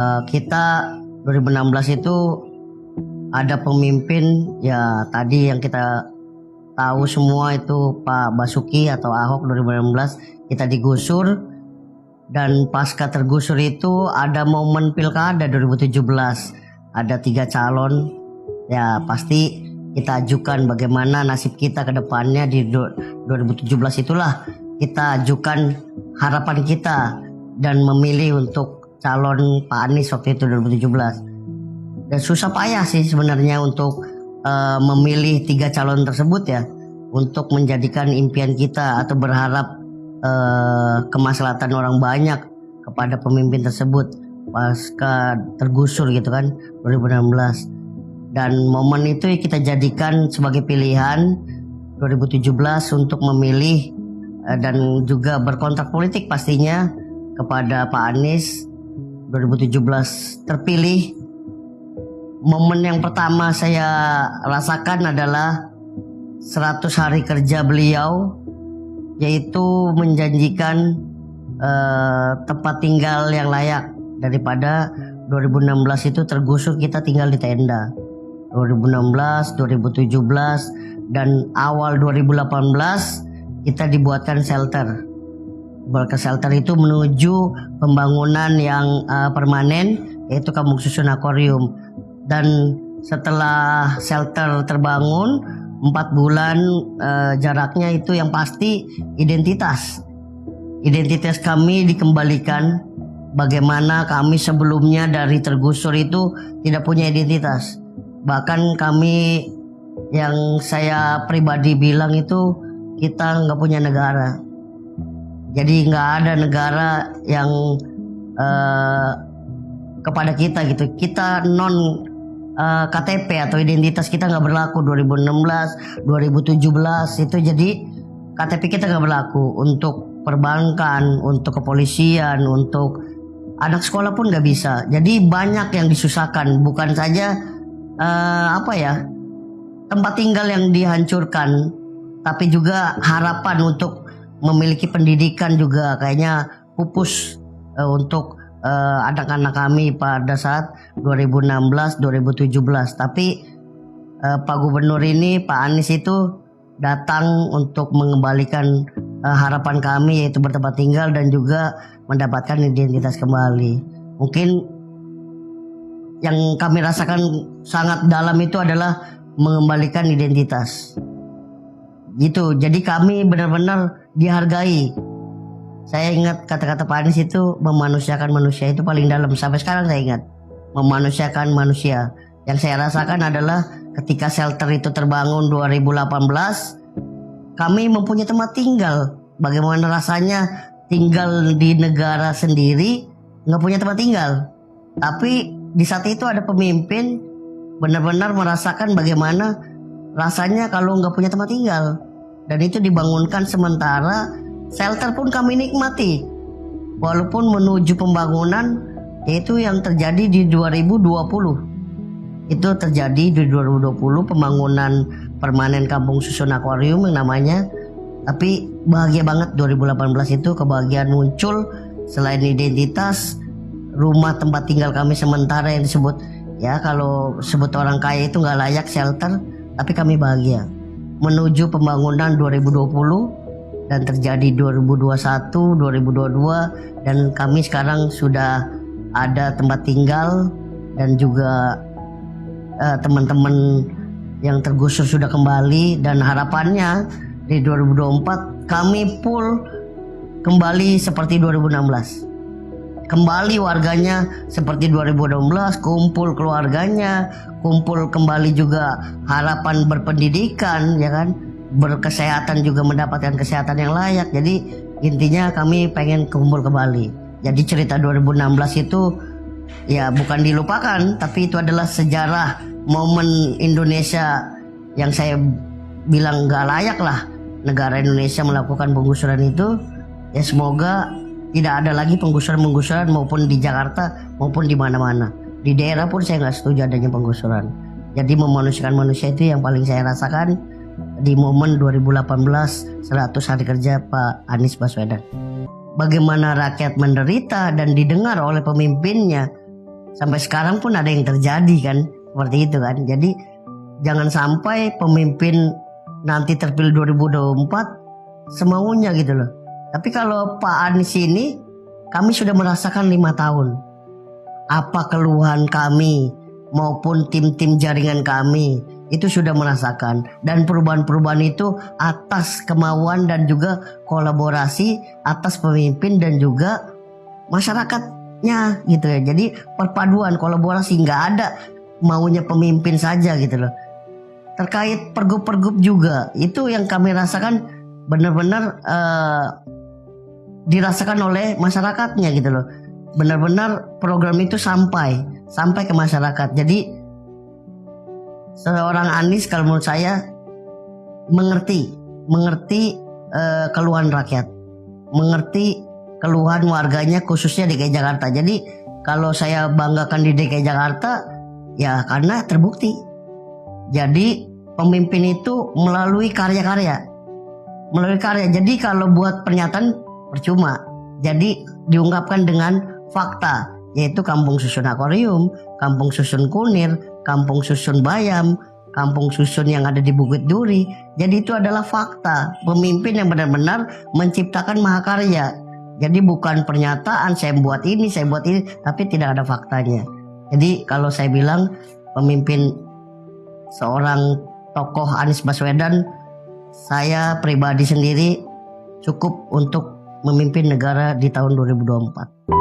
Kita 2016 itu ada pemimpin ya tadi yang kita tahu semua itu Pak Basuki atau Ahok. 2016 kita digusur, dan pasca tergusur itu ada momen pilkada 2017, ada 3 calon. Ya pasti kita ajukan bagaimana nasib kita ke depannya di 2017. Itulah kita ajukan harapan kita dan memilih untuk calon Pak Anies waktu itu 2017. Dan susah payah sih sebenarnya untuk memilih 3 calon tersebut ya, untuk menjadikan impian kita atau berharap kemaslahatan orang banyak kepada pemimpin tersebut pasca tergusur gitu kan 2016. Dan momen itu kita jadikan sebagai pilihan 2017 untuk memilih dan juga berkontrak politik pastinya kepada Pak Anies. 2017 terpilih. Momen yang pertama saya rasakan adalah 100 hari kerja beliau, yaitu menjanjikan tempat tinggal yang layak. Daripada 2016 itu tergusur, kita tinggal di tenda. 2016, 2017 dan awal 2018 kita dibuatkan shelter. Ke shelter itu menuju pembangunan yang permanen, yaitu Kampung Susun Akuarium. Dan setelah shelter terbangun 4 bulan jaraknya, itu yang pasti identitas kami dikembalikan. Bagaimana kami sebelumnya dari tergusur itu tidak punya identitas. Bahkan kami, yang saya pribadi bilang itu, kita nggak punya negara. Jadi nggak ada negara yang kepada kita gitu. Kita non KTP atau identitas kita nggak berlaku 2016, 2017 itu. Jadi KTP kita nggak berlaku untuk perbankan, untuk kepolisian, untuk anak sekolah pun nggak bisa. Jadi banyak yang disusahkan, bukan saja tempat tinggal yang dihancurkan, tapi juga harapan untuk memiliki pendidikan juga kayaknya pupus untuk anak-anak kami pada saat 2016-2017. Tapi Pak Gubernur ini, Pak Anies itu datang untuk mengembalikan harapan kami, yaitu bertempat tinggal dan juga mendapatkan identitas kembali. Mungkin yang kami rasakan sangat dalam itu adalah mengembalikan identitas. Gitu. Jadi kami benar-benar dihargai. Saya ingat kata-kata Pak Anies itu, memanusiakan manusia, itu paling dalam. Sampai sekarang saya ingat, memanusiakan manusia. Yang saya rasakan adalah ketika shelter itu terbangun 2018, kami mempunyai tempat tinggal. Bagaimana rasanya tinggal di negara sendiri nggak punya tempat tinggal. Tapi di saat itu ada pemimpin benar-benar merasakan bagaimana rasanya kalau nggak punya tempat tinggal. Dan itu dibangunkan sementara, shelter pun kami nikmati. Walaupun menuju pembangunan, yaitu yang terjadi di 2020. Itu terjadi di 2020, pembangunan permanen Kampung Susun Akuarium yang namanya. Tapi bahagia banget 2018 itu, kebahagiaan muncul. Selain identitas, rumah tempat tinggal kami sementara yang disebut, ya kalau sebut orang kaya itu nggak layak shelter, tapi kami bahagia. Menuju pembangunan 2020 dan terjadi 2021, 2022, dan kami sekarang sudah ada tempat tinggal dan juga teman-teman yang tergusur sudah kembali. Dan harapannya di 2024 kami full kembali seperti 2016. Kembali warganya seperti 2016, kumpul keluarganya, kumpul kembali juga harapan berpendidikan, ya kan, berkesehatan juga mendapatkan kesehatan yang layak. Jadi intinya kami pengen kumpul kembali. Jadi cerita 2016 itu ya bukan dilupakan, tapi itu adalah sejarah momen Indonesia yang saya bilang gak layak lah negara Indonesia melakukan penggusuran itu. Ya semoga tidak ada lagi penggusuran maupun di Jakarta maupun di mana-mana. Di daerah pun saya nggak setuju adanya penggusuran. Jadi memanusiakan manusia itu yang paling saya rasakan di momen 2018 100 hari kerja Pak Anies Baswedan. Bagaimana rakyat menderita dan didengar oleh pemimpinnya, Sampai sekarang pun ada yang terjadi kan, seperti itu kan. Jadi jangan sampai pemimpin nanti terpilih 2024 semaunya gitu loh. Tapi kalau Pak Anies ini, kami sudah merasakan 5 tahun. Apa keluhan kami maupun tim-tim jaringan kami itu sudah merasakan, dan perubahan-perubahan itu atas kemauan dan juga kolaborasi atas pemimpin dan juga masyarakatnya gitu ya. Jadi perpaduan kolaborasi, nggak ada maunya pemimpin saja gitu loh. Terkait pergub-pergub juga itu yang kami rasakan benar-benar dirasakan oleh masyarakatnya gitu loh. Benar-benar program itu sampai ke masyarakat. Jadi seorang Anies kalau menurut saya mengerti keluhan rakyat, mengerti keluhan warganya khususnya DKI Jakarta. Jadi kalau saya banggakan di DKI Jakarta ya karena terbukti. Jadi pemimpin itu melalui karya-karya. Jadi kalau buat pernyataan percuma. Jadi diungkapkan dengan fakta, yaitu kampung susun akuarium, kampung susun kunir, kampung susun bayam, kampung susun yang ada di Bukit Duri. Jadi itu adalah fakta pemimpin yang benar-benar menciptakan mahakarya. Jadi bukan pernyataan saya buat ini, tapi tidak ada faktanya. Jadi kalau saya bilang pemimpin seorang tokoh Anies Baswedan, saya pribadi sendiri cukup untuk memimpin negara di tahun 2024.